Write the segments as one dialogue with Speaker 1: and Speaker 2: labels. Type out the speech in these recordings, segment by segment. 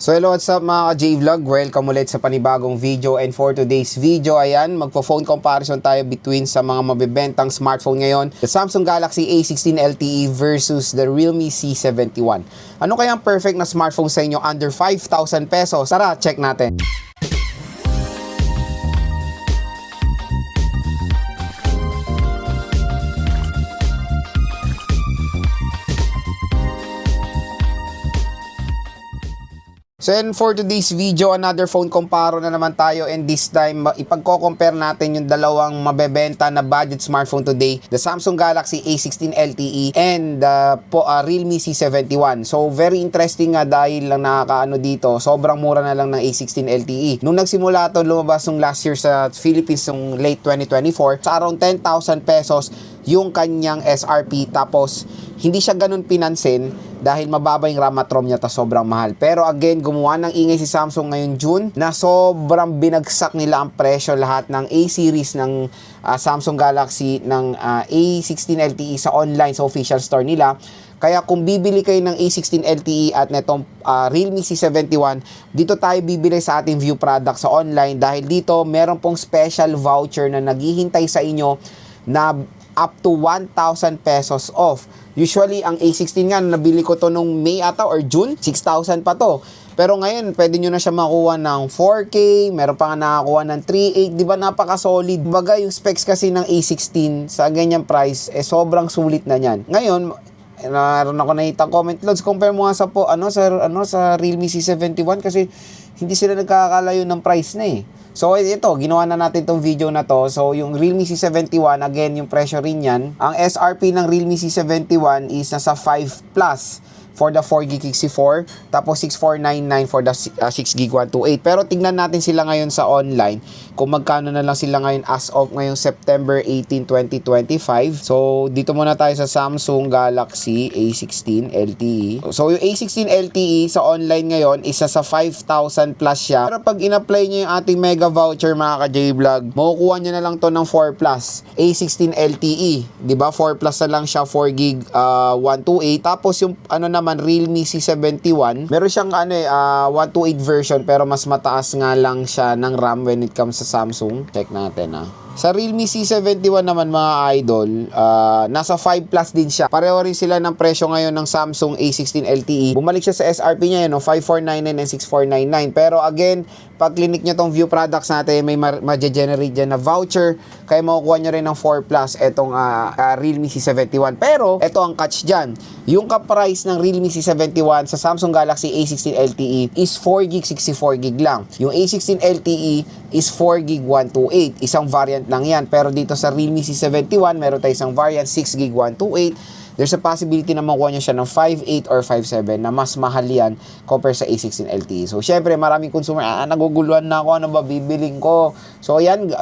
Speaker 1: So hello, what's up mga ka-J-Vlog? Welcome ulit sa panibagong video, and for today's video, ayan, magpo-phone comparison tayo between sa mga mabibentang smartphone ngayon, the Samsung Galaxy A16 LTE versus the Realme C71. Ano kaya ang perfect na smartphone sa inyo under 5,000 pesos? Tara, check natin. So and for today's video, another phone comparo na naman tayo, and this time ipagko-compare natin yung dalawang mabebenta na budget smartphone today, the Samsung Galaxy A16 LTE and the Realme C71. So very interesting nga dahil lang nakakaano dito, sobrang mura na lang ng A16 LTE. Nung nagsimula ito lumabas nung last year sa Philippines nung late 2024, sa around 10,000 pesos yung kanyang SRP, tapos hindi siya ganun pinansin dahil mababa yung RAM at ROM niya, ta sobrang mahal. Pero again, gumawa ng ingay si Samsung ngayon June na sobrang binagsak nila ang presyo lahat ng A-series ng Samsung Galaxy ng A16 LTE sa online, sa official store nila. Kaya kung bibili kayo ng A16 LTE at netong Realme C71, dito tayo bibili sa ating view product sa online, dahil dito meron pong special voucher na naghihintay sa inyo na up to 1,000 pesos off. Usually, ang A16 nga, nabili ko to nung May ata or June, 6,000 pa to. Pero ngayon, pwede nyo na siya makuha ng 4K, meron pa nga nakakuha ng 3.8, di ba napaka-solid? Baga yung specs kasi ng A16 sa ganyang price, sobrang sulit na yan. Ngayon, naroon ako nakita comment loads, compare mo nga sa Realme C71 kasi hindi sila nagkakalayo ng price na eh. So ito, ginawa na natin tong video na to. So yung Realme C71, again, yung presyo rin yan. Ang SRP ng Realme C71 is nasa 5 plus for the 4GB 64, tapos 6,499 for the 6GB 128. Pero tingnan natin sila ngayon sa online, kung magkano na lang sila ngayon as of ngayong September 18, 2025. So dito muna tayo sa Samsung Galaxy A16 LTE. So yung A16 LTE sa online ngayon, isa sa 5,000 plus siya. Pero pag in-apply nyo yung ating mega voucher mga ka-J-Vlog, makukuha nyo na lang to ng 4 plus A16 LTE. Diba? 4 plus na lang siya, 4GB 128. Tapos yung naman Realme C71, meron siyang 128 version, pero mas mataas nga lang siya ng RAM when it comes sa Samsung. Check natin Sa Realme C71 naman mga idol, nasa 5 plus din siya. Pareho rin sila ng presyo ngayon ng Samsung A16 LTE. Bumalik siya sa SRP niya 5,499 and 6,499. Pero again, pag clinic nyo tong view products natin, may ma-generate dyan na voucher, kaya makukuha nyo rin ng 4 plus etong Realme C71. Pero ito ang catch dyan, yung ka-price ng Realme C71 sa Samsung Galaxy A16 LTE is 4GB 64GB lang. Yung A16 LTE is 4GB 128. Isang variant lang yan. Pero dito sa Realme C71, meron tayo isang variant 6GB 128. There's a possibility na makuha nyo siya ng 5.8 or 5.7 na mas mahal yan compare sa A16 LTE. So, syempre, maraming consumer, naguguluhan na ako, ano ba bibiling ko? So, yan,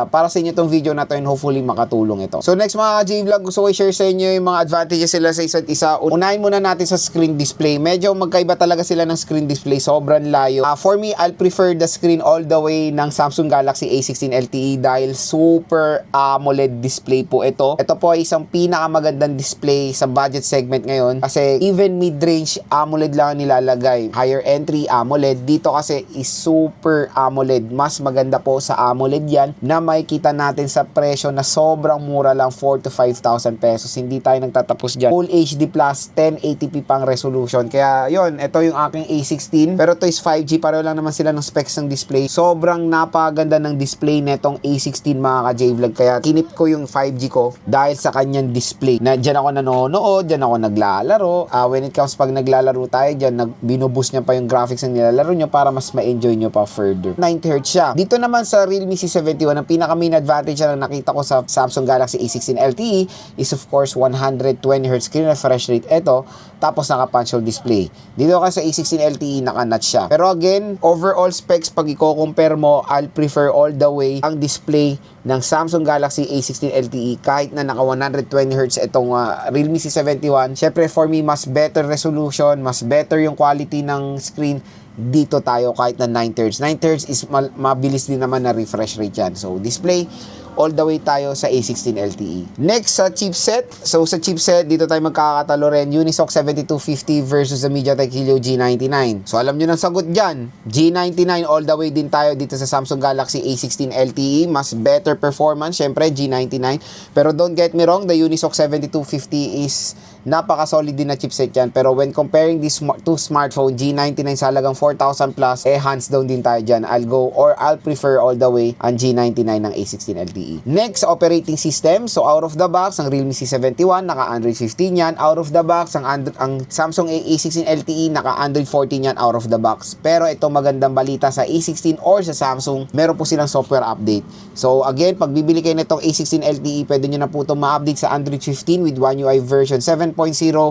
Speaker 1: para sa inyo itong video na to, and hopefully makatulong ito. So, next mga J-Vlog, gusto ko i-share sa inyo yung mga advantages sila sa isa't isa. Unahin muna natin sa screen display. Medyo magkaiba talaga sila ng screen display. Sobrang layo. For me, I'll prefer the screen all the way ng Samsung Galaxy A16 LTE dahil super AMOLED display po ito. Ito po ay isang pinakamagandang display sa budget segment ngayon, kasi even mid-range AMOLED lang nilalagay, higher entry AMOLED. Dito kasi is super AMOLED. Mas maganda po sa AMOLED yan, na makikita natin sa presyo na sobrang mura lang, 4,000 to 5,000 pesos. Hindi tayo nagtatapos dyan. Full HD plus 1080p pang resolution. Kaya yon, ito yung aking A16, pero ito is 5G. Pareho lang naman sila ng specs ng display. Sobrang napaganda ng display netong A16 mga ka-J-Vlog. Kaya kinip ko yung 5G ko dahil sa kanyang display. Na dyan ako nanonood, dyan ako naglalaro. When it comes pag naglalaro tayo dyan, binuboost niya pa yung graphics ng nilalaro nyo para mas ma-enjoy nyo pa further. 90Hz siya. Dito naman sa Realme C71, ang pinaka main advantage na nakita ko sa Samsung Galaxy A16 LTE is of course 120Hz screen refresh rate ito, tapos naka-punch hole display. Dito kasi sa A16 LTE naka-notch siya. Pero again, overall specs pag i-compare mo, I'll prefer all the way ang display ng Samsung Galaxy A16 LTE kahit na naka 120Hz itong Realme C71. Syempre for me, mas better resolution, mas better yung quality ng screen dito tayo kahit na 9/3. 9/3 is mabilis din naman na refresh rate yan. So, display, all the way tayo sa A16 LTE. Next, sa chipset. So, sa chipset, dito tayo magkakatalo rin. Unisoc 7250 versus the MediaTek Helio G99. So, alam nyo ng sagot dyan. G99 all the way din tayo dito sa Samsung Galaxy A16 LTE. Mas better performance, syempre, G99. Pero don't get me wrong, the Unisoc 7250 is napaka-solid din na chipset yan. Pero when comparing these two smartphone, G99 sa halagang 4,000 plus, hands down din tayo dyan. I'll prefer all the way ang G99 ng A16 LTE. Next, operating system. So, out of the box, ang Realme C71, naka-Android 15 yan. Out of the box, ang Samsung A16 LTE, naka-Android 14 yan out of the box. Pero ito magandang balita sa A16 or sa Samsung, meron po silang software update. So, again, pag bibili kayo nitong A16 LTE, pwede nyo na po itong ma-update sa Android 15 with One UI version 7.0,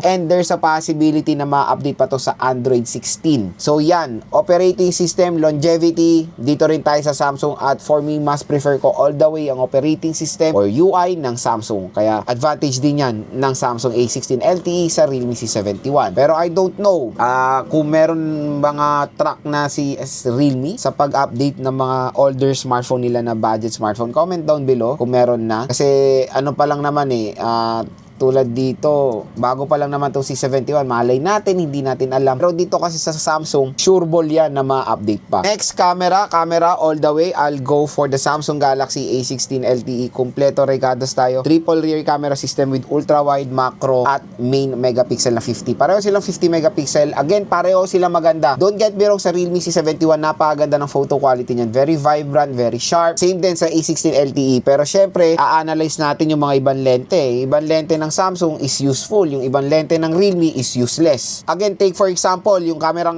Speaker 1: and there's a possibility na ma-update pa to sa Android 16. So yan, operating system, longevity, dito rin tayo sa Samsung, at for me, mas prefer ko all the way ang operating system or UI ng Samsung. Kaya advantage din yan ng Samsung A16 LTE sa Realme C71. Pero I don't know kung meron mga track na si Realme sa pag-update ng mga older smartphone nila na budget smartphone. Comment down below kung meron na. Kasi ano pa lang naman tulad dito, bago pa lang naman itong C71, malay natin, hindi natin alam. Pero dito kasi sa Samsung, sure ball yan na ma-update pa. Next, camera all the way. I'll go for the Samsung Galaxy A16 LTE. Kompleto regados tayo. Triple rear camera system with ultra-wide, macro, at main megapixel na 50. Pareho silang 50 megapixel. Again, pareho silang maganda. Don't get me wrong, sa Realme C71, napakaganda ng photo quality niyan. Very vibrant, very sharp. Same din sa A16 LTE. Pero syempre, a-analyze natin yung mga ibang lente. Ibang lente ng Samsung is useful, yung ibang lente ng Realme is useless. Again, take for example, yung camera,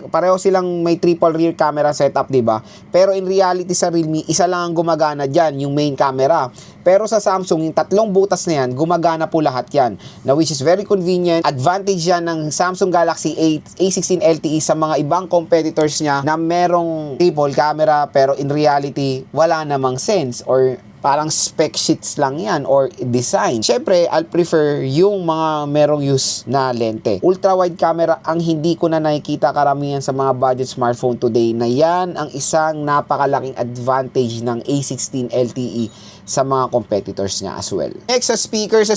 Speaker 1: pareho silang may triple rear camera setup, diba? Pero in reality sa Realme, isa lang ang gumagana dyan, yung main camera. Pero sa Samsung, yung tatlong butas na yan, gumagana po lahat yan. Now, which is very convenient. Advantage yan ng Samsung Galaxy A16 LTE sa mga ibang competitors niya na merong triple camera, pero in reality, wala namang sense or parang spec sheets lang yan or design. Syempre, I'll prefer yung mga merong use na lente. Ultra-wide camera ang hindi ko na nakikita karamihan sa mga budget smartphone today, na yan ang isang napakalaking advantage ng A16 LTE sa mga competitors niya as well. Next, sa speakers,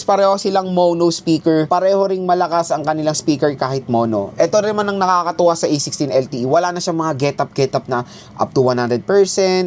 Speaker 1: pareho silang mono speaker. Pareho ring malakas ang kanilang speaker kahit mono. Ito rin man ang nakakatuwa sa A16 LTE. Wala na siyang mga get up na up to 100%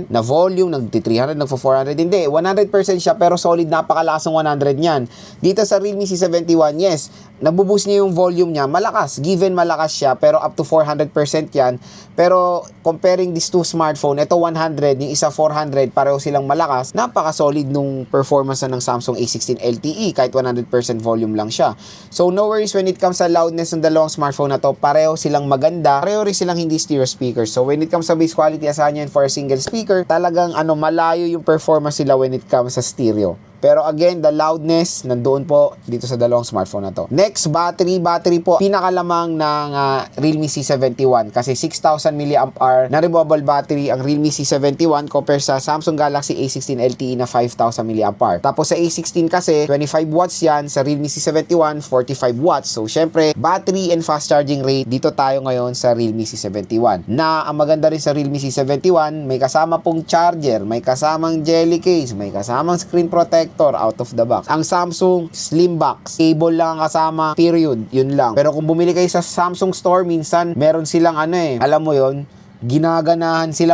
Speaker 1: na volume, nag-300, nag-400. Hindi, 100% siya pero solid, napakalakas ng 100 niyan. Dito sa Realme C71, yes, nabuboost niya yung volume niya. Malakas, given malakas siya, pero up to 400% yan. Pero comparing these two smartphone, ito 100, yung isa 400, pareho silang malakas. Napaka-solid nung performance ng Samsung A16 LTE kahit 100% volume lang siya. So no worries when it comes sa loudness ng dalawang smartphone na to. Pareho silang maganda, pareho rin silang hindi stereo speakers. So when it comes sa bass quality, asahan yan for a single speaker, talagang malayo yung performance sila when it comes sa stereo. Pero again, the loudness nandoon po dito sa dalawang smartphone na to. Next, battery po, pinakalamang ng Realme C71 kasi 6,000 mAh na removable battery ang Realme C71 compare sa Samsung Galaxy A16 LTE na 5,000 mAh. Tapos sa A16 kasi 25 watts yan, sa Realme C71 45 watts. So syempre, battery and fast charging rate, dito tayo ngayon sa Realme C71. Na ang maganda rin sa Realme C71, may kasama pong charger, may kasamang jelly case, may kasamang screen protector out of the box. Ang Samsung slim box, cable lang ang kasama, period, yun lang. Pero kung bumili kayo sa Samsung store, minsan meron silang alam mo yon, ginaganahan sila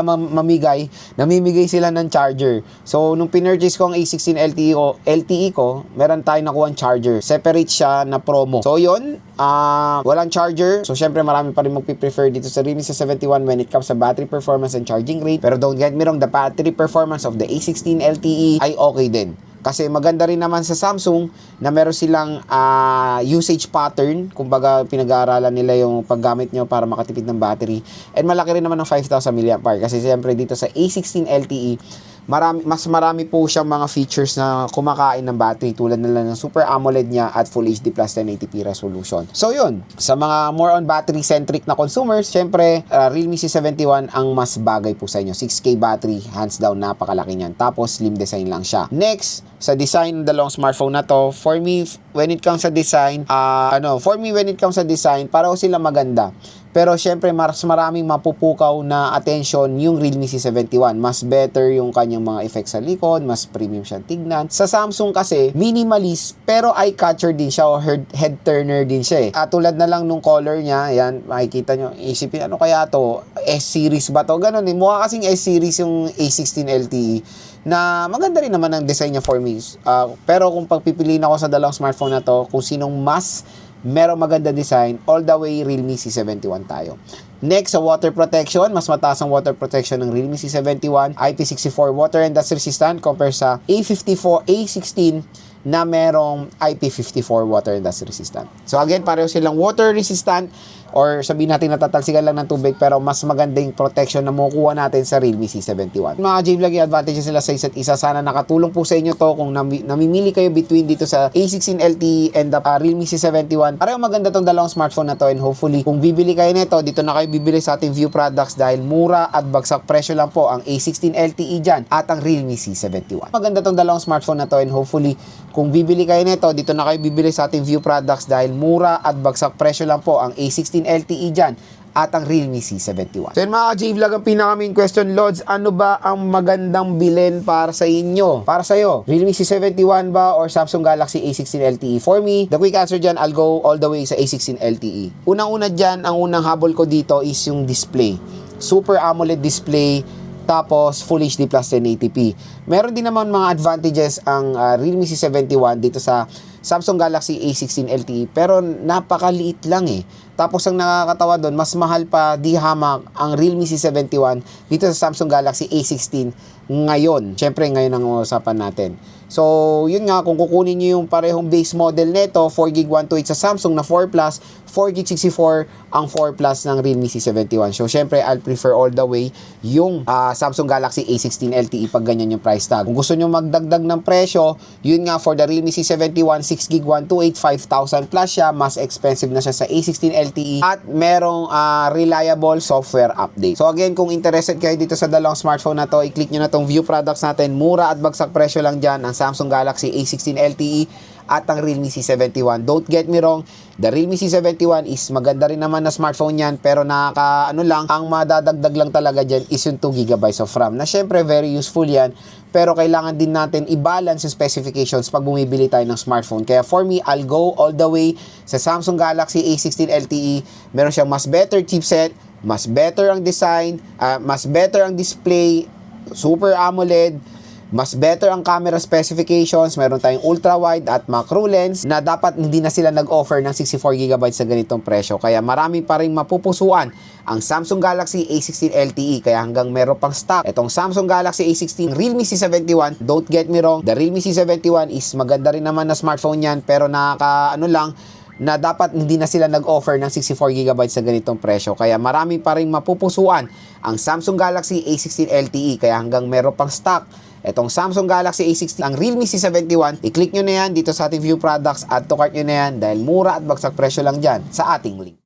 Speaker 1: namimigay sila ng charger. So nung pinurchase ko ang A16 LTE ko, meron tayong nakuha ang charger, separate siya na promo. So yun, walang charger. So syempre marami pa rin magpiprefer dito sa Realme C71 when it comes sa battery performance and charging rate. Pero don't get me wrong, the battery performance of the A16 LTE ay okay din. Kasi maganda rin naman sa Samsung na meron silang usage pattern. Kumbaga, pinag-aaralan nila yung paggamit nyo para makatipid ng battery. And malaki rin naman ng 5,000 mAh. Kasi siyempre dito sa A16 LTE, mas marami po siyang mga features na kumakain ng battery tulad nila ng Super AMOLED niya at Full HD Plus 1080p resolution. So yun, sa mga more on battery centric na consumers, syempre Realme C71 ang mas bagay po sa inyo. 6K battery, hands down, napakalaki niyan. Tapos slim design lang siya. Next, sa design ng dalawang smartphone na to, for me when it comes sa design, pareho sila maganda. Pero syempre, mas maraming mapupukaw na attention yung Realme C71. Mas better yung kanyang mga effects sa likod, mas premium siya tignan. Sa Samsung kasi, minimalist, pero eye-catcher din siya o head turner din siya eh. Tulad na lang nung color niya, yan, makikita nyo, isipin, ano kaya to? S-series ba to? Ganun eh. Mukha kasing S-series yung A16 LTE na maganda rin naman ang design niya for me. Pero kung pagpipiliin ako sa dalawang smartphone na to, kung sinong mas merong maganda design, all the way Realme C71 tayo. Next, sa water protection, mas mataas ang water protection ng Realme C71, IP64 water and dust resistant compare sa A16 na merong IP54 water and dust resistant. So again, pareho silang water resistant or sabihin natin natatalsikan lang ng tubig pero mas magandang protection na makukuha natin sa Realme C71. Mga J-Vlog, yung advantages nila sa isa't isa. Sana nakatulong po sa inyo to kung namimili kayo between dito sa A16 LTE and the Realme C71. Pareho maganda tong dalawang smartphone na to and hopefully kung bibili kayo nito, dito na kayo bibili sa ating View products dahil mura at bagsak presyo lang po ang A16 LTE dyan at ang Realme C71. Maganda tong dalawang smartphone na to and hopefully kung bibili kayo nito, dito na kayo bibili sa ating View products dahil mura at bagsak presyo lang po ang A16 LTE dyan at ang Realme C71. So yun mga J-Vlog, ang pinaka-main question, Lods, ano ba ang magandang bilhin para sa inyo? Para sa'yo, Realme C71 ba or Samsung Galaxy A16 LTE? For me, the quick answer dyan, I'll go all the way sa A16 LTE. Unang-una dyan, ang unang habol ko dito is yung display. Super AMOLED display, tapos Full HD plus 1080p. Meron din naman mga advantages ang Realme C71 dito sa Samsung Galaxy A16 LTE pero napakaliit lang eh. Tapos ang nakakatawa doon, mas mahal pa di hamak ang Realme C71 dito sa Samsung Galaxy A16 ngayon. Syempre ngayon ang usapan natin. So, yun nga, kung kukunin nyo yung parehong base model neto, 4GB 128 sa Samsung na 4 Plus, 4GB 64 ang 4 Plus ng Realme C71. So, syempre, I'll prefer all the way yung Samsung Galaxy A16 LTE pag ganyan yung price tag. Kung gusto nyo magdagdag ng presyo, yun nga, for the Realme C71, 6GB 128, 5,000 plus siya, mas expensive na siya sa A16 LTE at merong reliable software update. So, again, kung interested kayo dito sa dalawang smartphone na to, i-click nyo na tong View products natin. Mura at bagsak presyo lang dyan ang Samsung Galaxy A16 LTE at ang Realme C71. Don't get me wrong, the Realme C71 is maganda rin naman na smartphone yan pero lang, ang madadagdag lang talaga dyan is yung 2GB of RAM na syempre very useful yan pero kailangan din natin i-balance yung specifications pag bumibili tayo ng smartphone. Kaya for me, I'll go all the way sa Samsung Galaxy A16 LTE. Meron siyang mas better chipset, mas better ang design, mas better ang display, Super AMOLED, mas better ang camera specifications, meron tayong ultra-wide at macro lens na dapat hindi na sila nag-offer ng 64GB sa ganitong presyo. Kaya marami pa rin mapupusuan ang Samsung Galaxy A16 LTE. Kaya hanggang meron pang stock itong Samsung Galaxy A16, Realme C71. Don't get me wrong, the Realme C71 is maganda rin naman na smartphone yan pero na dapat hindi na sila nag-offer ng 64GB sa ganitong presyo. Kaya marami pa rin mapupusuan ang Samsung Galaxy A16 LTE. Kaya hanggang meron pang stock itong Samsung Galaxy A16, ang Realme C71, i-click nyo na yan dito sa ating View products, add to cart nyo na yan dahil mura at bagsak presyo lang dyan sa ating link.